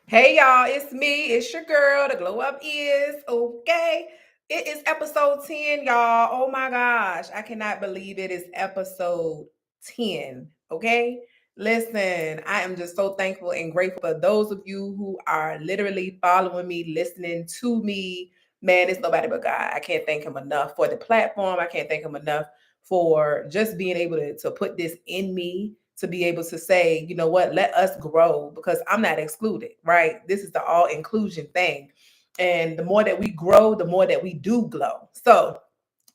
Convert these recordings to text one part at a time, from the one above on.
Hey y'all, it's me. It's your girl. The glow up is okay. It is episode 10, y'all. Oh my gosh. I cannot believe it is episode 10. Okay. Listen, I am just so thankful and grateful for those of you who are literally following me, listening to me. Man, it's nobody but God. I can't thank him enough for the platform. I can't thank him enough for just being able to put this in me to be able to say, you know what, let us grow because I'm not excluded, right? This is the all inclusion thing. And the more that we grow, the more that we do glow. So,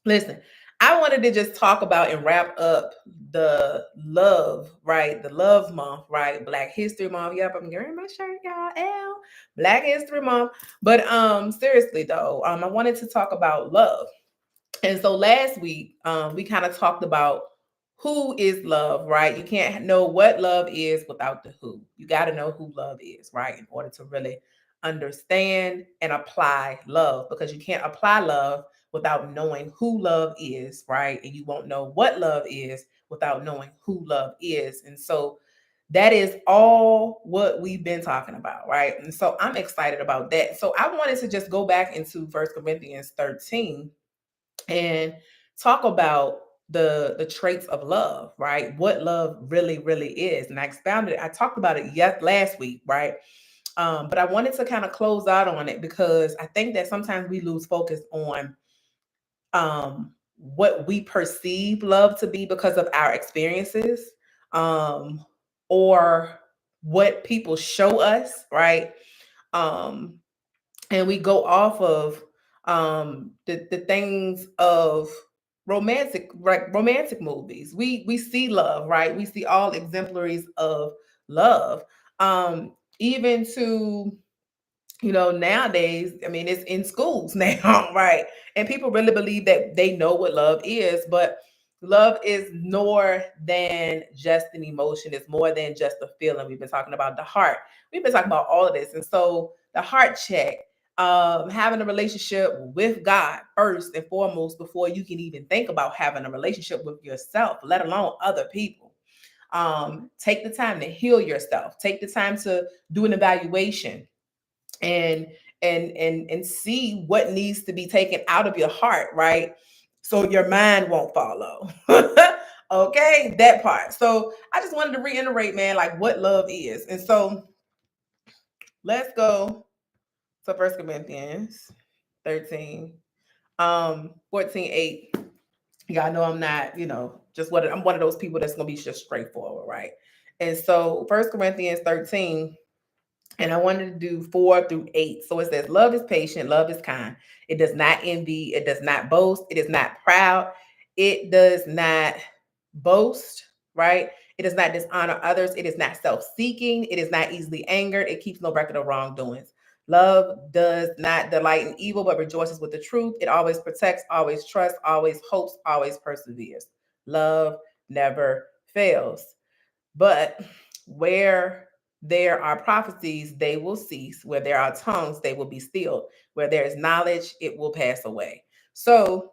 listen, I wanted to just talk about and wrap up the love, right? The love month, right? Black History Month. Yep, I'm wearing my shirt, y'all. L Black History Month. But seriously though, I wanted to talk about love. And so last week, we kind of talked about who is love, right? You can't know what love is without the who. You got to know who love is, right? In order to really understand and apply love, because you can't apply love without knowing who love is, right? And you won't know what love is without knowing who love is. And so that is all what we've been talking about, right? And so I'm excited about that. So I wanted to just go back into First Corinthians 13 and talk about the traits of love, right? What love really is. And I talked about it last week, right? But I wanted to kind of close out on it because I think that sometimes we lose focus on what we perceive love to be because of our experiences, um, or what people show us, right? Um, and we go off of the things of romantic movies. We see love, right? We see all exemplaries of love. Even to, nowadays, I mean, it's in schools now, right? And people really believe that they know what love is, but love is more than just an emotion. It's more than just a feeling. We've been talking about the heart. We've been talking about all of this. And so the heart check, having a relationship with God first and foremost before you can even think about having a relationship with yourself, let alone other people. Take the time to heal yourself. Take the time to do an evaluation and and see what needs to be taken out of your heart, right? So your mind won't follow. Okay, that part. So I just wanted to reiterate, man, like what love is. And so let's go to First Corinthians 13, 14:8. Y'all know I'm not, just what I'm one of those people that's gonna be just straightforward, right? And so First Corinthians 13, and I wanted to do 4 through 8. So it says, love is patient, love is kind. It does not envy, it does not boast, it is not proud, it does not boast, right? It does not dishonor others, it is not self seeking, it is not easily angered, it keeps no record of wrongdoings. Love does not delight in evil, but rejoices with the truth. It always protects, always trusts, always hopes, always perseveres. Love never fails. But where there are prophecies, they will cease. Where there are tongues, they will be stilled. Where there is knowledge, it will pass away. So,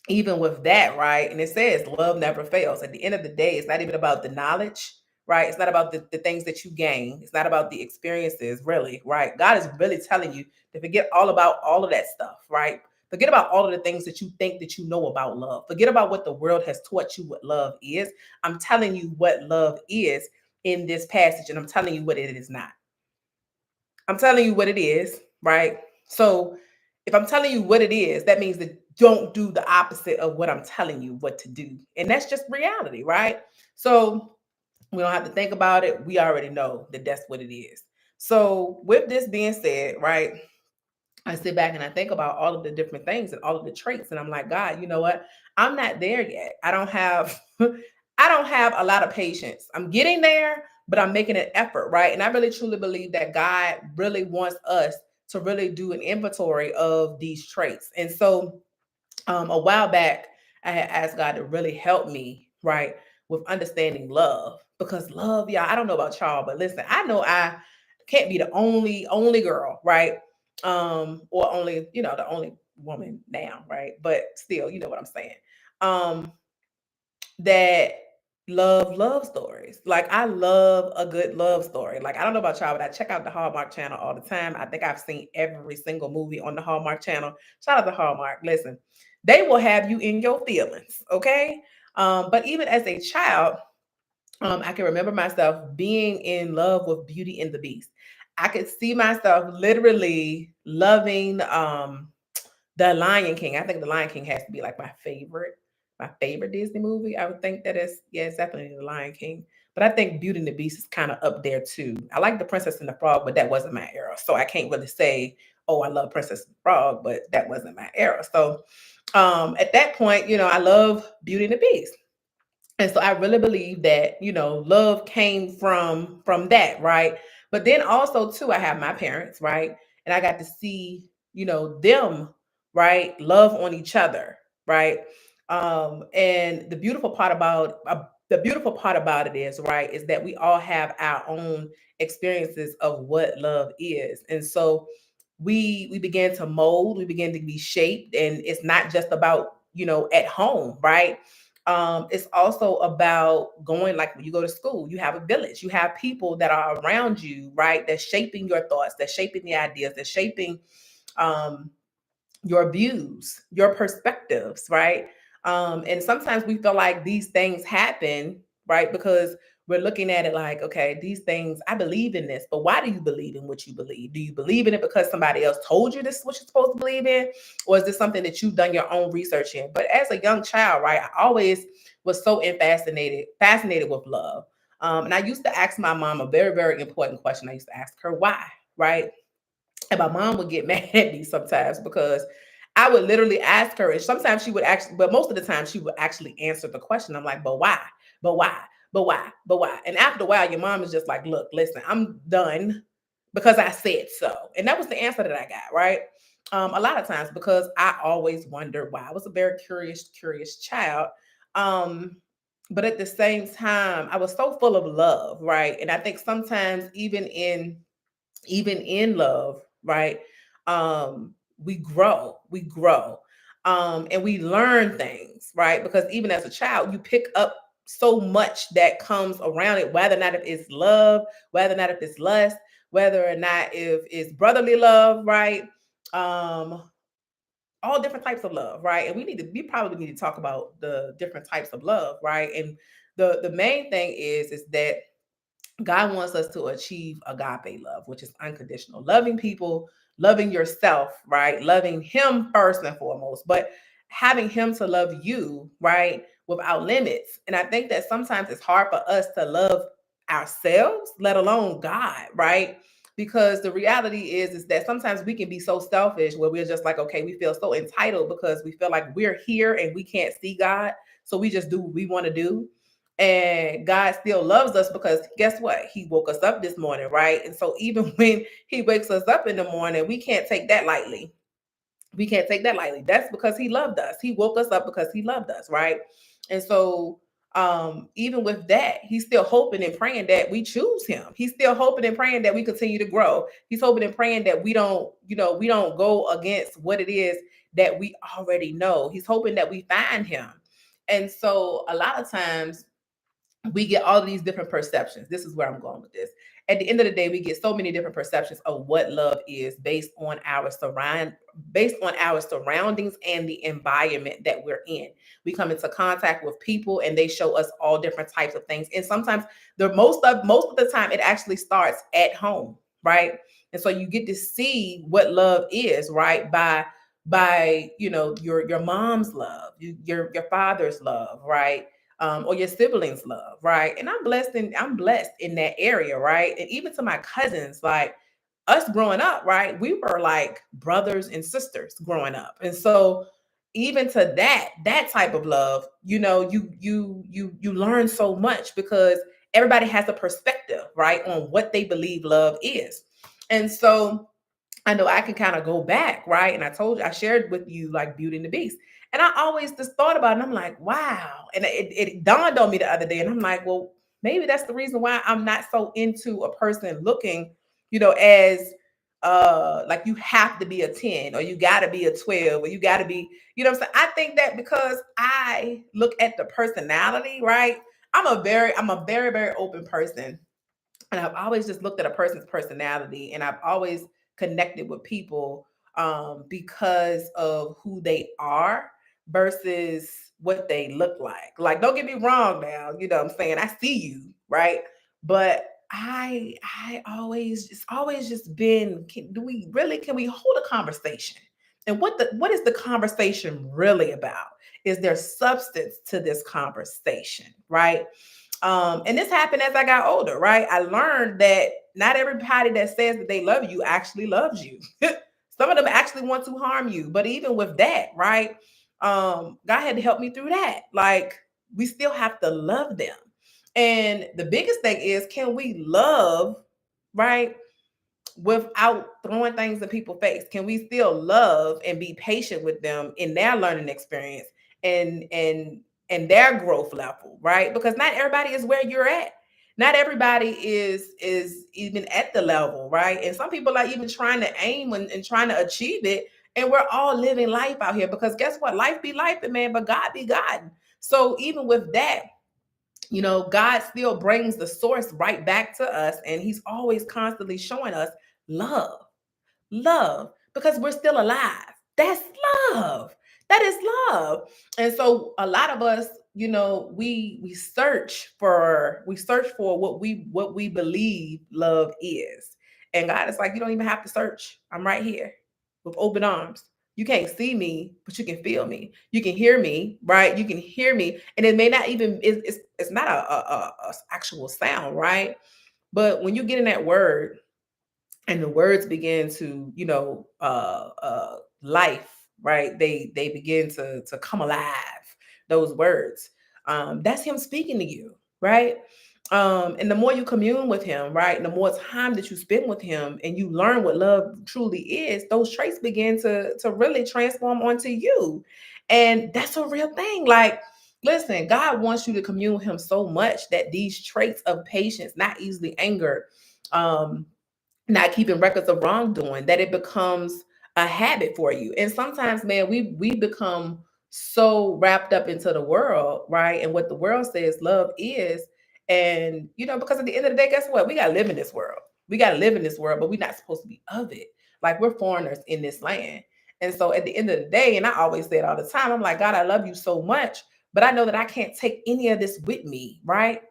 even with that, right? And it says love never fails. At the end of the day, it's not even about the knowledge, right? It's not about the things that you gain. It's not about the experiences, really, right? God is really telling you to forget all about all of that stuff, right? Forget about all of the things that you think that you know about love. Forget about what the world has taught you what love is. I'm telling you what love is in this passage, and I'm telling you what it is not. I'm telling you what it is, right? So if I'm telling you what it is, that means that don't do the opposite of what I'm telling you what to do. And that's just reality, right? So we don't have to think about it. We already know that that's what it is. So with this being said, right, I sit back and I think about all of the different things and all of the traits, and I'm like, God, you know what? I'm not there yet. I don't have I don't have a lot of patience. I'm getting there, but I'm making an effort, right? And I really truly believe that God really wants us to really do an inventory of these traits. And so a while back, I had asked God to really help me, right, with understanding love. Because love, y'all, I don't know about y'all, but listen, I know I can't be the only girl, right? Or only, the only woman now, right? But still, you know what I'm saying. That love stories. Like I love a good love story. Like I don't know about y'all, but I check out the Hallmark Channel all the time. I think I've seen every single movie on the Hallmark Channel. Shout out to Hallmark. Listen, they will have you in your feelings, okay? But even as a child, I can remember myself being in love with Beauty and the Beast. I could see myself literally loving the Lion King. I think The Lion King has to be like my favorite Disney movie. I would think that is, yeah, it's definitely The Lion King. But I think Beauty and the Beast is kind of up there too. I like The Princess and the Frog, but that wasn't my era. So I can't really say, oh, I love Princess and the Frog, but that wasn't my era. So at that point, I love Beauty and the Beast. And so I really believe that, love came from that, right? But then also too, I have my parents, right? And I got to see, them, right, love on each other, right? And the beautiful part about it is, right, is that we all have our own experiences of what love is. And so we began to mold, we began to be shaped, and it's not just about, at home, right? It's also about going, like when you go to school, you have a village, you have people that are around you, right? That's shaping your thoughts, that's shaping the ideas, that's shaping um, your views, your perspectives, right? And sometimes we feel like these things happen, right? Because we're looking at it like, okay, these things, I believe in this, but why do you believe in what you believe? Do you believe in it because somebody else told you this is what you're supposed to believe in? Or is this something that you've done your own research in? But as a young child, right, I always was so fascinated with love. And I used to ask my mom a very, very important question. I used to ask her why, right? And my mom would get mad at me sometimes because I would literally ask her, and sometimes she would actually, but most of the time she would actually answer the question. I'm like, but why? But why? But why? But why? And after a while, your mom is just like, look, listen, I'm done because I said so. And that was the answer that I got, right? A lot of times because I always wondered why. I was a very curious child. Um, but at the same time, I was so full of love, right? And I think sometimes even in love, right? We grow, and we learn things, right? Because even as a child, you pick up so much that comes around it, whether or not if it's love, whether or not if it's lust, whether or not if it's brotherly love, right? Um, all different types of love, right? And we probably need to talk about the different types of love, right? And the main thing is that God wants us to achieve agape love, which is unconditional, loving people, loving yourself, right? Loving Him first and foremost, but having Him to love you, right? Without limits. And I think that sometimes it's hard for us to love ourselves, let alone God, right? Because the reality is that sometimes we can be so selfish where we're just like, okay, we feel so entitled because we feel like we're here and we can't see God. So we just do what we want to do, and God still loves us because guess what? He woke us up this morning, right? And so even when He wakes us up in the morning, we can't take that lightly. We can't take that lightly. That's because He loved us. He woke us up because He loved us, right? And so even with that, He's still hoping and praying that we choose Him. He's still hoping and praying that we continue to grow. He's hoping and praying that we don't go against what it is that we already know. He's hoping that we find Him. And so a lot of times we get all of these different perceptions. This is where I'm going with this. At the end of the day, we get so many different perceptions of what love is based on our surroundings and the environment that we're in. We come into contact with people and they show us all different types of things. And sometimes the most of the time it actually starts at home, right? And so you get to see what love is, right? By your mom's love, your father's love, right? Or your siblings love, right? And I'm blessed in that area, right? And even to my cousins, like us growing up, right? We were like brothers and sisters growing up. And so even to that type of love, you learn so much because everybody has a perspective, right, on what they believe love is. And so I know I can kind of go back, right? And I shared with you like Beauty and the Beast. And I always just thought about it and I'm like, wow. And it dawned on me the other day. And I'm like, well, maybe that's the reason why I'm not so into a person looking, as like you have to be a 10 or you gotta be a 12 or you gotta be, what I'm saying? I think that because I look at the personality, right? I'm a very, very open person. And I've always just looked at a person's personality, and I've always connected with people because of who they are versus what they look like. Like, don't get me wrong now, you know what I'm saying? I see you, right? But I always it's always just been can we hold a conversation? And what is the conversation really about? Is there substance to this conversation, right? And this happened as I got older, right? I learned that not everybody that says that they love you actually loves you. Some of them actually want to harm you. But even with that, right? God had to help me through that. Like, we still have to love them. And the biggest thing is, can we love, right, without throwing things in people's face? Can we still love and be patient with them in their learning experience and their growth level, right? Because not everybody is where you're at. Not everybody is even at the level, right? And some people are even trying to aim and trying to achieve it. And we're all living life out here because guess what? Life be life, man, but God be God. So even with that, God still brings the source right back to us, and He's always constantly showing us love, love, because we're still alive. That's love. That is love. And so a lot of us, we search for what we believe love is. And God is like, you don't even have to search. I'm right here with open arms. You can't see me, but you can feel me. You can hear me, right? You can hear me, and it may not even it's not a actual sound, right? But when you get in that word, and the words begin to life, right, they begin to come alive, those words. That's Him speaking to you, right? And the more you commune with Him, right, and the more time that you spend with Him and you learn what love truly is, those traits begin to really transform onto you. And that's a real thing. Like, listen, God wants you to commune with Him so much that these traits of patience, not easily angered, um not keeping records of wrongdoing, that it becomes a habit for you. And sometimes, man, we become so wrapped up into the world, right? And what the world says love is. And because at the end of the day, guess what? We gotta live in this world. We gotta live in this world, but we're not supposed to be of it. Like, we're foreigners in this land. And so at the end of the day, and I always say it all the time, I'm like, God, I love you so much, but I know that I can't take any of this with me, right?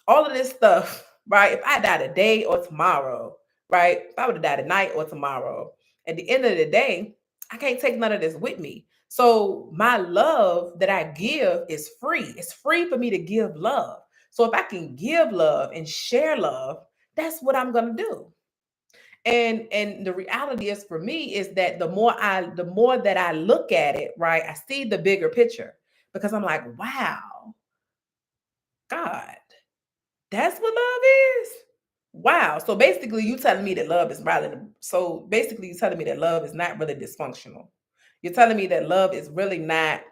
All of this stuff, right? If I die today or tomorrow, right? If I would have died tonight or tomorrow, at the end of the day, I can't take none of this with me. So my love that I give is free. It's free for me to give love. So if I can give love and share love, that's what I'm gonna do. And the reality is, for me, is that the more that I look at it, right, I see the bigger picture, because I'm like, wow, God, that's what love is. Wow. So basically, you telling me that love is not really dysfunctional. You're telling me that love is really not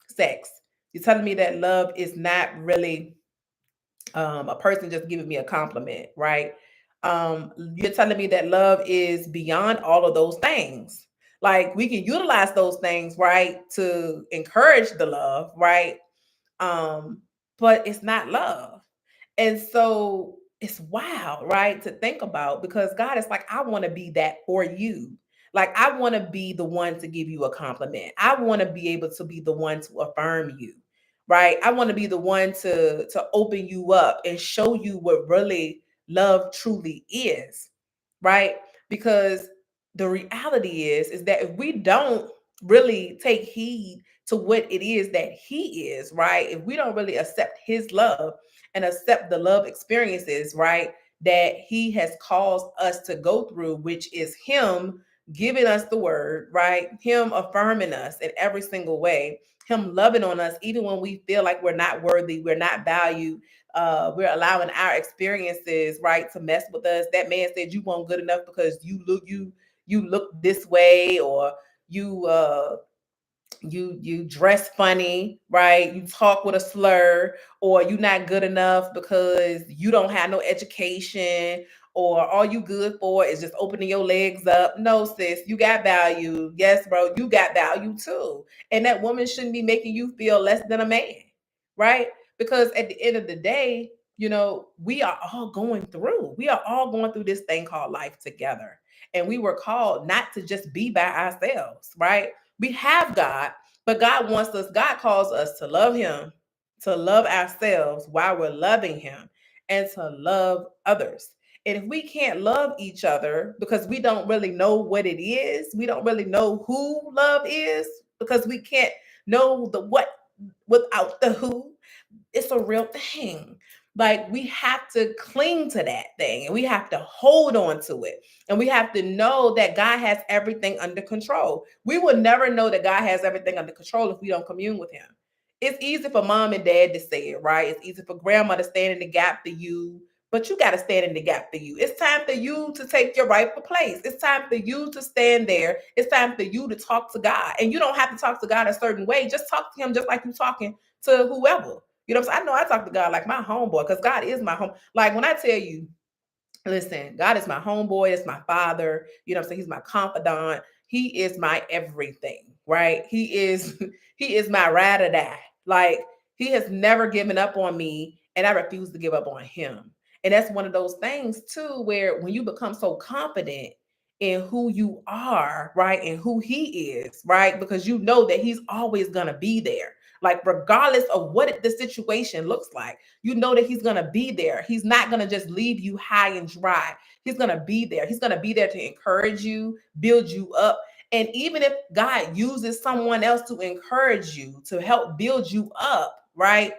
sex. You're telling me that love is not really a person just giving me a compliment, right? You're telling me that love is beyond all of those things. Like, we can utilize those things, right, to encourage the love, right? Um, but it's not love. And so it's wild, right, to think about, because God is like, I want to be that for you. Like, I want to be the one to give you a compliment. I want to be able to be the one to affirm you, right? I want to be the one to open you up and show you what really love truly is, right? Because the reality is that if we don't really take heed to what it is that He is, right? If we don't really accept His love and accept the love experiences, right, that He has caused us to go through, which is Him giving us the word, right? Him affirming us in every single way, Him loving on us even when we feel like we're not worthy, we're not valued. We're allowing our experiences, right, to mess with us. That man said you weren't good enough because you look this way, or you dress funny, right? You talk with a slur, or you not good enough because you don't have no education, or all you good for is just opening your legs up. No, sis, you got value. Yes, bro, you got value too. And that woman shouldn't be making you feel less than a man, right? Because at the end of the day, we are all going through. We are all going through this thing called life together. And we were called not to just be by ourselves, right? We have God, but God calls us to love Him, to love ourselves while we're loving Him, and to love others. And if we can't love each other because we don't really know what it is, we don't really know who love is, because we can't know the what without the who, it's a real thing. Like, we have to cling to that thing, and we have to hold on to it. And we have to know that God has everything under control. We will never know that God has everything under control if we don't commune with Him. It's easy for mom and dad to say it, right? It's easy for grandma to stand in the gap for you, but you got to stand in the gap for you. It's time for you to take your rightful place. It's time for you to stand there. It's time for you to talk to God. And you don't have to talk to God a certain way. Just talk to Him just like you're talking to whoever. You know what I'm saying? I know I talk to God like my homeboy, because God is my home. Like, when I tell you, listen, God is my homeboy, it's my father, you know what I'm saying? He's my confidant. He is my everything, right? He is he is my ride or die. Like, He has never given up on me, and I refuse to give up on Him. And that's one of those things too, where when you become so confident in who you are, right? And who He is, right? Because you know that He's always gonna be there. Like, regardless of what the situation looks like, you know that He's going to be there. He's not going to just leave you high and dry. He's going to be there. He's going to be there to encourage you, build you up. And even if God uses someone else to encourage you, to help build you up, right?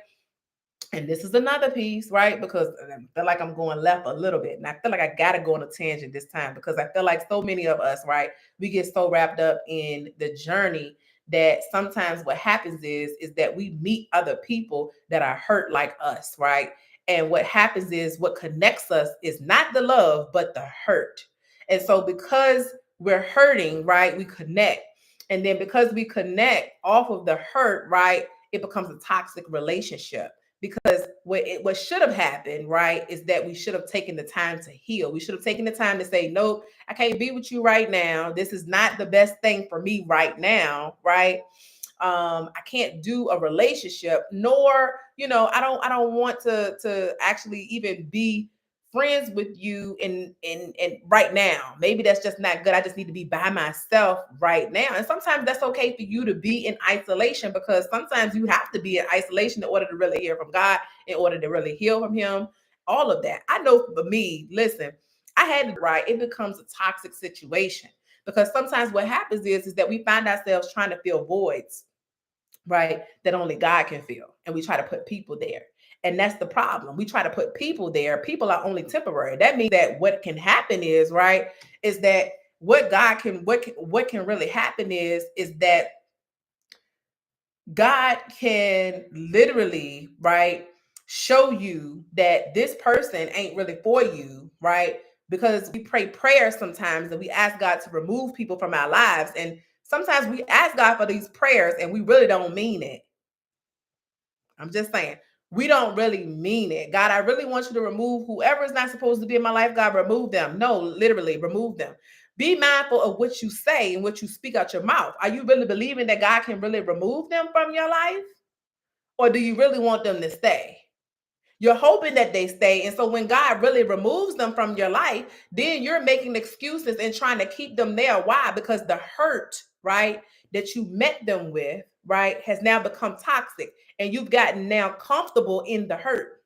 And this is another piece, right? Because I feel like I'm going left a little bit. And I feel like I got to go on a tangent this time, because I feel like so many of us, right? We get so wrapped up in the journey that sometimes what happens is that we meet other people that are hurt like us, right? And what happens is, what connects us is not the love, but the hurt. And so because we're hurting, right, we connect. And then because we connect off of the hurt, right, it becomes a toxic relationship. Because what should have happened, right, is that we should have taken the time to heal. We should have taken the time to say, nope, I can't be with you right now. This is not the best thing for me right now, right? I can't do a relationship, nor, I don't want to actually even be friends with you in right now. Maybe that's just not good. I just need to be by myself right now. And sometimes that's okay for you to be in isolation, because sometimes you have to be in isolation in order to really hear from God, in order to really heal from Him. All of that. I know for me, listen, I had to, right, it becomes a toxic situation, because sometimes what happens is that we find ourselves trying to fill voids, right, that only God can fill. And we try to put people there. And that's the problem. We try to put people there. People are only temporary. That means that what can happen is, right, is that what can really happen is that God can literally, right, show you that this person ain't really for you, right? Because we pray prayers sometimes, and we ask God to remove people from our lives. And sometimes we ask God for these prayers and we really don't mean it. I'm just saying, we don't really mean it. God, I really want you to remove whoever is not supposed to be in my life. God, remove them. No, literally, remove them. Be mindful of what you say and what you speak out your mouth. Are you really believing that God can really remove them from your life? Or do you really want them to stay? You're hoping that they stay. And so when God really removes them from your life, then you're making excuses and trying to keep them there. Why? Because the hurt, right, that you met them with, right, has now become toxic. And you've gotten now comfortable in the hurt.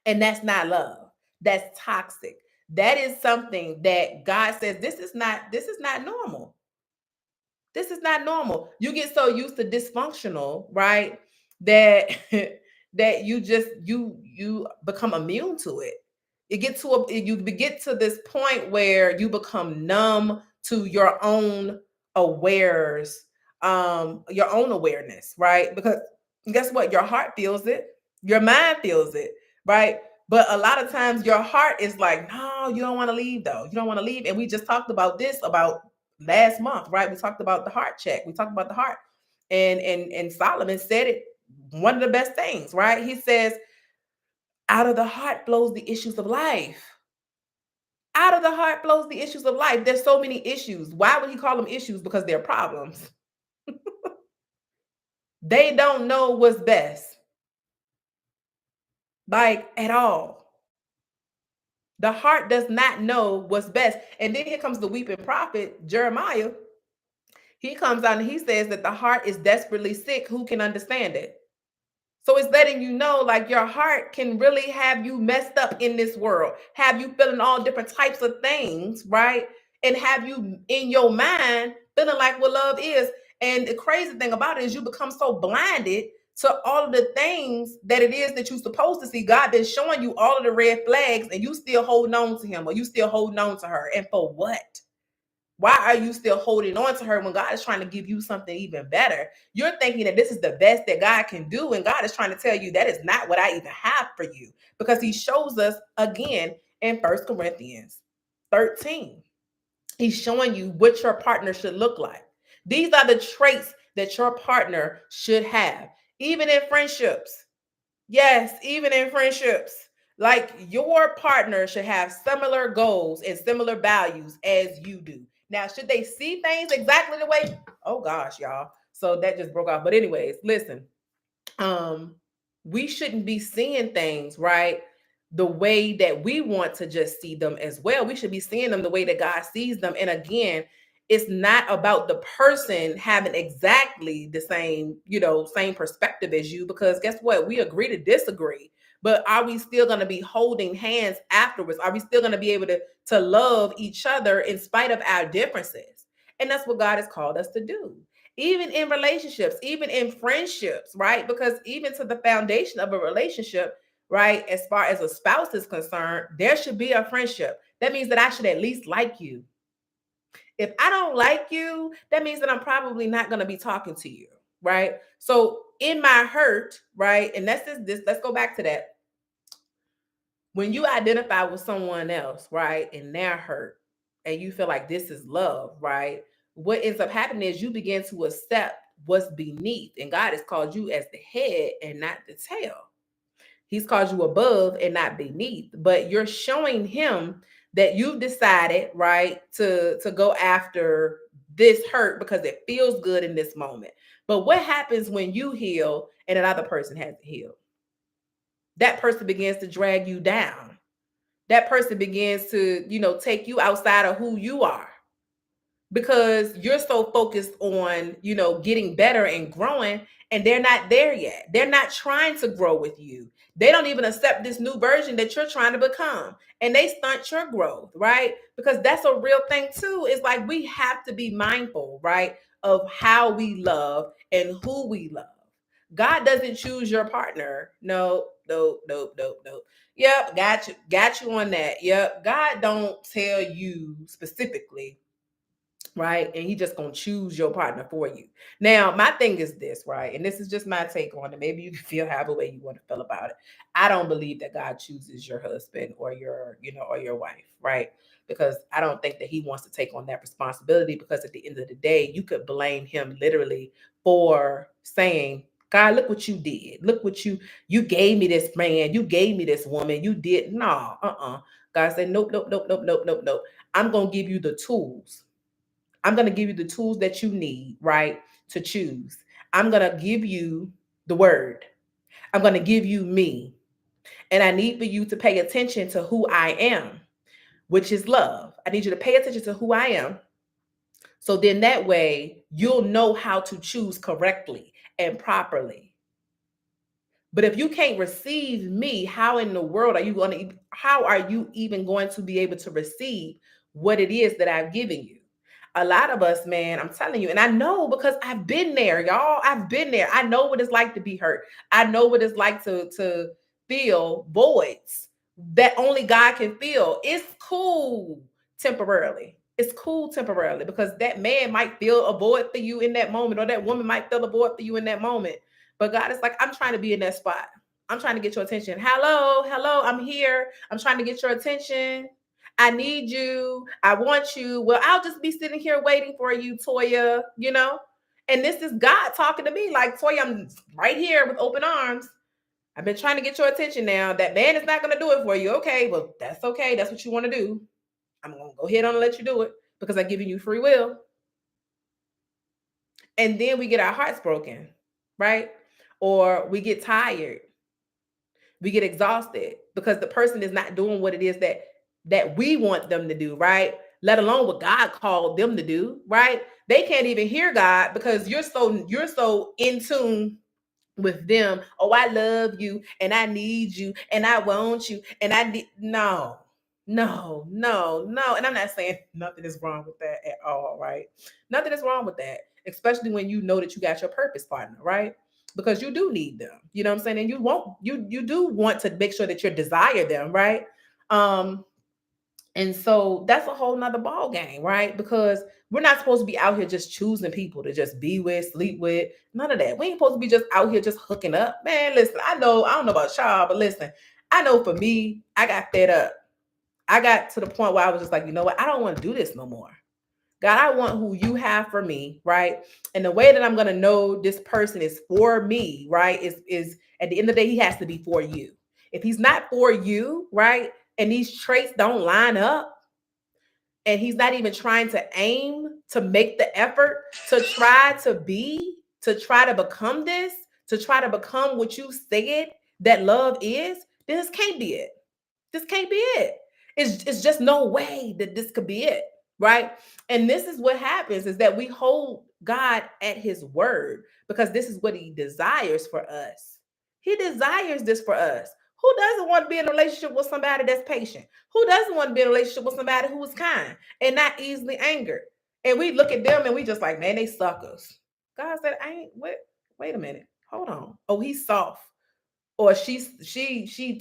And that's not love. That's toxic. That is something that God says, this is not normal. This is not normal. You get so used to dysfunctional, right? That that you become immune to it. You get to this point where you become numb to your own awareness, right? Because guess what? Your heart feels it, your mind feels it, right? But a lot of times your heart is like, no, you don't want to leave though. You don't want to leave. And we just talked about this about last month, right? We talked about the heart check. We talked about the heart. And Solomon said it, one of the best things, right? He says, out of the heart flows the issues of life. Out of the heart flows the issues of life. There's so many issues. Why would he call them issues? Because they're problems. They don't know what's best. like at all. The heart does not know what's best. And then here comes the weeping prophet, Jeremiah. He comes out and he says that the heart is desperately sick. Who can understand it? So it's letting you know, like, your heart can really have you messed up in this world, have you feeling all different types of things, right? And have you in your mind feeling like what love is. And the crazy thing about it is you become so blinded to all of the things that it is that you're supposed to see. God been showing you all of the red flags and you still holding on to him or you still holding on to her. And for what? Why are you still holding on to her when God is trying to give you something even better? You're thinking that this is the best that God can do, and God is trying to tell you that is not what I even have for you, because he shows us again in 1 Corinthians 13. He's showing you what your partner should look like. These are the traits that your partner should have, even in friendships. Yes, even in friendships. Like, your partner should have similar goals and similar values as you do. Now, should they see things exactly the way? Oh gosh, y'all. So that just broke off. But anyways, listen. Um, we shouldn't be seeing things, right, the way that we want to just see them as well. We should be seeing them the way that God sees them. And again, it's not about the person having exactly the same, same perspective as you, because guess what? We agree to disagree. But are we still going to be holding hands afterwards? Are we still going to be able to love each other in spite of our differences? And that's what God has called us to do, even in relationships, even in friendships, right? Because even to the foundation of a relationship, right, as far as a spouse is concerned, there should be a friendship. That means that I should at least like you. If I don't like you, that means that I'm probably not going to be talking to you, right? So in my hurt, right, and that's this, let's go back to that. When you identify with someone else, right, and they're hurt, and you feel like this is love, right, what ends up happening is you begin to accept what's beneath. And God has called you as the head and not the tail. He's called you above and not beneath, but you're showing him that you've decided, right, to go after this hurt because it feels good in this moment. But what happens when you heal and another person hasn't healed? That person begins to drag you down. That person begins to, take you outside of who you are, because you're so focused on, getting better and growing, and they're not there yet. They're not trying to grow with you. They don't even accept this new version that you're trying to become, and they stunt your growth, right? Because that's a real thing too. It's like we have to be mindful, right, of how we love and who we love. God doesn't choose your partner. No, no, no, no, no. Yep, got you on that. Yep, God don't tell you specifically, right? And he just gonna choose your partner for you. Now, my thing is this, right? And this is just my take on it. Maybe you can feel however way you want to feel about it. I don't believe that God chooses your husband or or your wife, right? Because I don't think that he wants to take on that responsibility, because at the end of the day, you could blame him literally for saying, God, look what you did. Look what you gave me this man, you gave me this woman, you did no, God said, nope, nope, nope, nope, nope, nope, nope. I'm gonna give you the tools. I'm going to give you the tools that you need, right, to choose. I'm going to give you the word. I'm going to give you me. And I need for you to pay attention to who I am, which is love. I need you to pay attention to who I am. So then that way you'll know how to choose correctly and properly. But if you can't receive me, how in the world how are you even going to be able to receive what it is that I've given you? A lot of us, man, I'm telling you, and I know because I've been there, y'all. I've been there. I know what it's like to be hurt. I know what it's like to feel voids that only God can feel. It's cool temporarily. It's cool temporarily, because that man might feel a void for you in that moment, or that woman might feel a void for you in that moment. But God is like, I'm trying to be in that spot. I'm trying to get your attention. Hello, hello, I'm here. I'm trying to get your attention. I need you. I want you. Well, I'll just be sitting here waiting for you, Toya. And this is God talking to me like, Toya, I'm right here with open arms. I've been trying to get your attention now. That man is not going to do it for you. Okay, well, that's okay. That's what you want to do. I'm going to go ahead on and let you do it because I'm giving you free will. And then we get our hearts broken, right? Or we get tired. We get exhausted because the person is not doing what it is that we want them to do, right? Let alone what God called them to do, right? They can't even hear God because you're so in tune with them. Oh, I love you and I need you and I want you and I need no. No, no, no. And I'm not saying nothing is wrong with that at all, right? Nothing is wrong with that, especially when you know that you got your purpose partner, right? Because you do need them. You know what I'm saying? And you do want to make sure that you desire them, right? Um and so that's a whole nother ball game, right? Because we're not supposed to be out here just choosing people to just be with, sleep with, none of that. We ain't supposed to be just out here just hooking up. Man, listen, I don't know about y'all, but listen, I know for me, I got fed up. I got to the point where I was just like, you know what? I don't want to do this no more. God, I want who you have for me, right? And the way that I'm gonna know this person is for me, right? Is at the end of the day, he has to be for you. If he's not for you, right, and these traits don't line up, and he's not even trying to aim to make the effort to try to become this, to try to become what you said that love is, then this can't be it. This can't be it. It's just no way that this could be it, right? And this is what happens is that we hold God at his word because this is what he desires for us. He desires this for us. Who doesn't want to be in a relationship with somebody that's patient? Who doesn't want to be in a relationship with somebody who is kind and not easily angered? And we look at them and we just like, man, they suckers. God said, I ain't wait a minute. Hold on. Oh, he's soft. Or she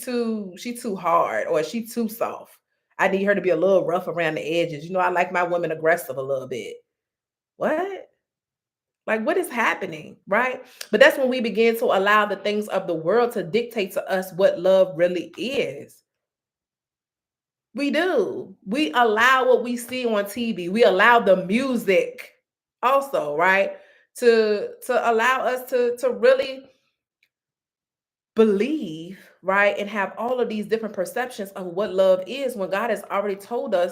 too hard, or she too soft. I need her to be a little rough around the edges. I like my women aggressive a little bit. What? Like, what is happening, right? But that's when we begin to allow the things of the world to dictate to us what love really is. We do. We allow what we see on TV. We allow the music also, right? To allow us to really believe, right? And have all of these different perceptions of what love is when God has already told us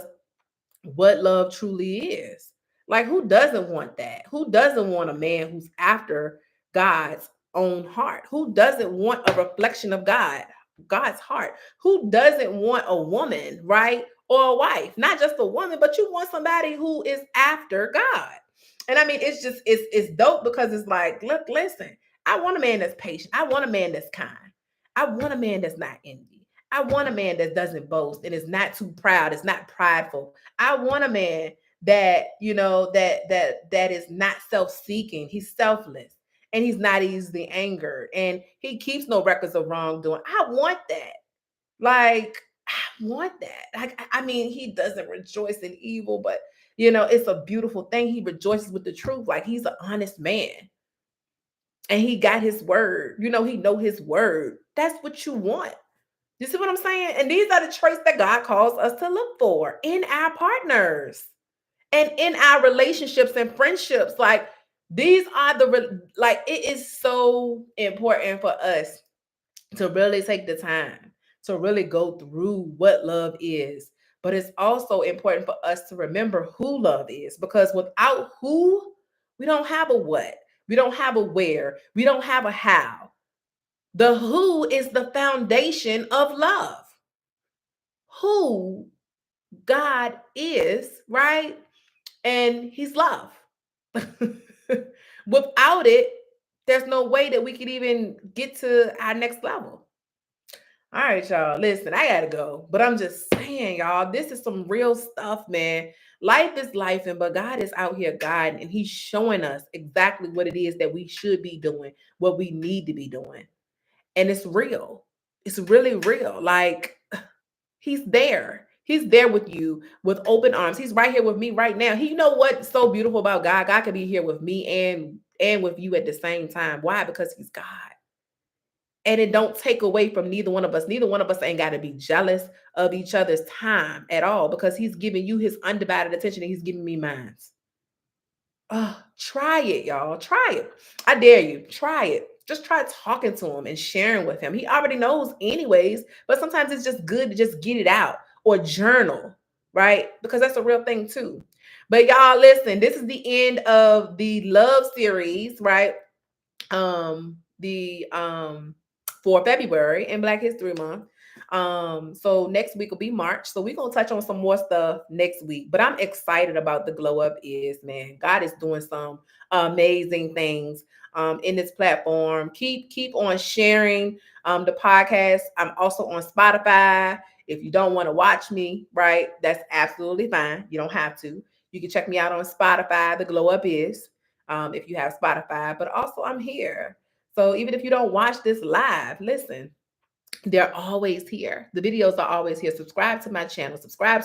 what love truly is. Like, who doesn't want that? Who doesn't want a man who's after God's own heart? Who doesn't want a reflection of God's heart? Who doesn't want a woman, right? Or a wife? Not just a woman, but you want somebody who is after God. And I mean, it's dope because it's like, look, listen, I want a man that's patient. I want a man that's kind. I want a man that's not envy. I want a man that doesn't boast and is not too proud, is not prideful. I want a man that, that is not self-seeking. He's selfless and he's not easily angered and he keeps no records of wrongdoing. I want that. Like, I want that. I mean, he doesn't rejoice in evil, but it's a beautiful thing. He rejoices with the truth. Like, he's an honest man. And he got his word. He know his word. That's what you want. You see what I'm saying? And these are the traits that God calls us to look for in our partners and in our relationships and friendships. Like, these are like, it is so important for us to really take the time to really go through what love is. But it's also important for us to remember who love is, because without who, we don't have a what, we don't have a where, we don't have a how. The who is the foundation of love. Who God is, right? And he's love. Without it, there's no way that we could even get to our next level. All right, y'all. Listen, I gotta go. But I'm just saying, y'all, this is some real stuff, man. Life is life, but God is out here guiding, and He's showing us exactly what it is that we should be doing, what we need to be doing. And it's real. It's really real. Like, He's there. He's there with you with open arms. He's right here with me right now. You know what's so beautiful about God? God could be here with me and with you at the same time. Why? Because He's God. And it don't take away from neither one of us. Neither one of us ain't got to be jealous of each other's time at all, because he's giving you his undivided attention and he's giving me mine. Try it, y'all. Try it. I dare you. Try it. Just try talking to him and sharing with him. He already knows anyways, but sometimes it's just good to just get it out or journal, right? Because that's a real thing too. But y'all, listen, this is the end of the love series, right? The for February and Black History Month. So next week will be March. So we're gonna touch on some more stuff next week. But I'm excited about the Glow Up is, man. God is doing some amazing things in this platform. Keep on sharing the podcast. I'm also on Spotify. If you don't want to watch me, right, that's absolutely fine. You don't have to. You can check me out on Spotify. The Glow Up is if you have Spotify. But also, I'm here. So even if you don't watch this live, listen, they're always here. The videos are always here. Subscribe to my channel. Subscribe.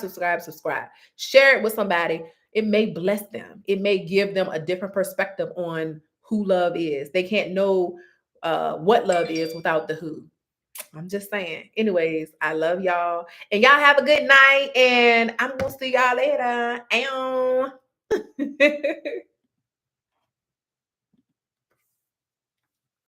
Share it with somebody. It may bless them. It may give them a different perspective on who love is. They can't know what love is without the who. I'm just saying. Anyways, I love y'all. And y'all have a good night. And I'm going to see y'all later. Ow.